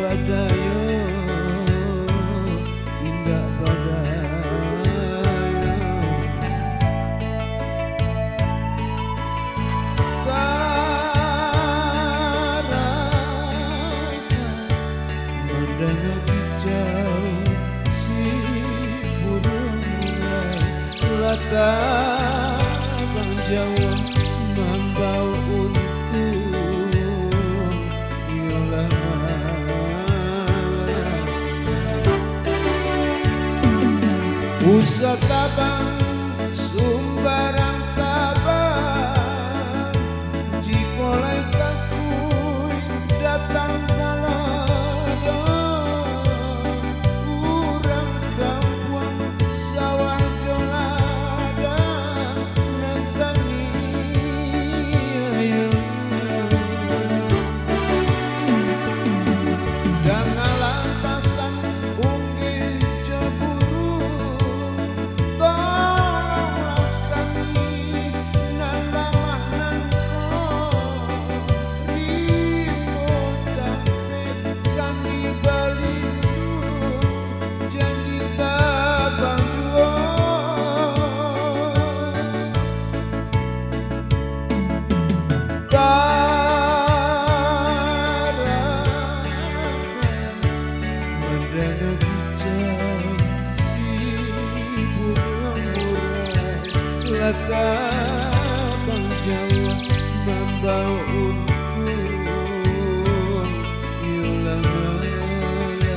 badayo, indah badayo. Taraka mandang hijau si burung murai, latar Jawa membau untung yolah usah tabang sumbarang tabang jikolai kakui datang kalado urang kampung sawah jolada nentani ayo dangalan pasang unggi jeburu tolonglah kami nalamah nanko ribut tapi kami balindung jadi tabang jual mendengar hijau si burung murai, latar Jawa membau untung yolah maya.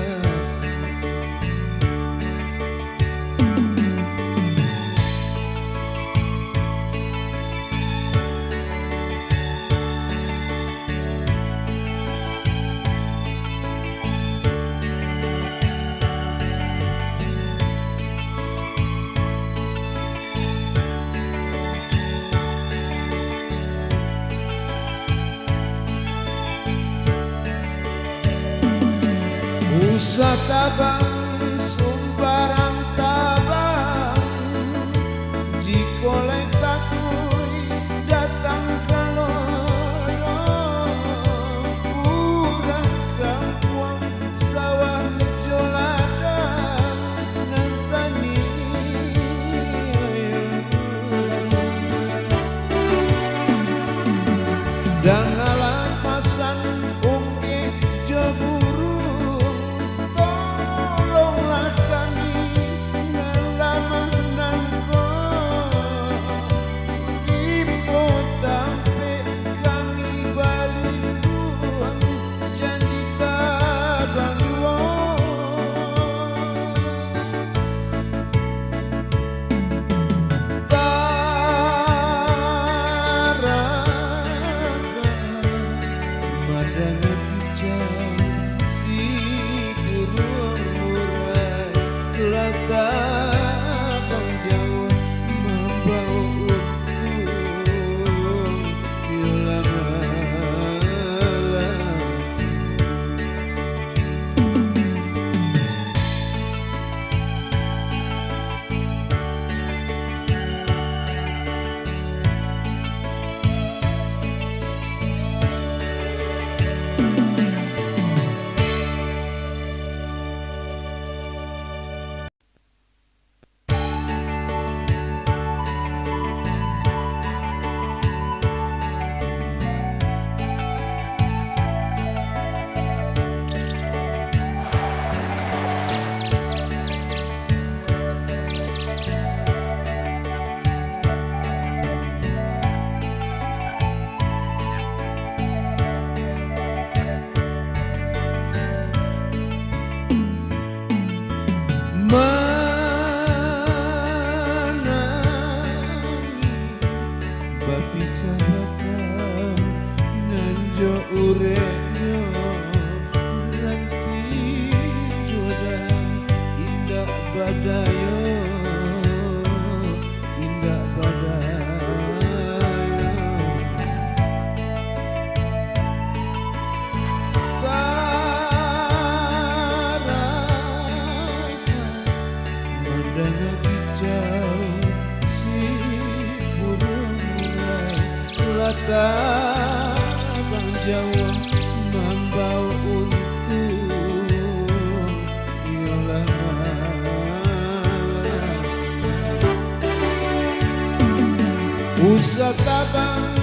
Usah tabang sumbarang tabang jikolai takui datang kaloro urang kampung sawah jolada nentani dangalan pasan unggi jeburu Nusa Tabang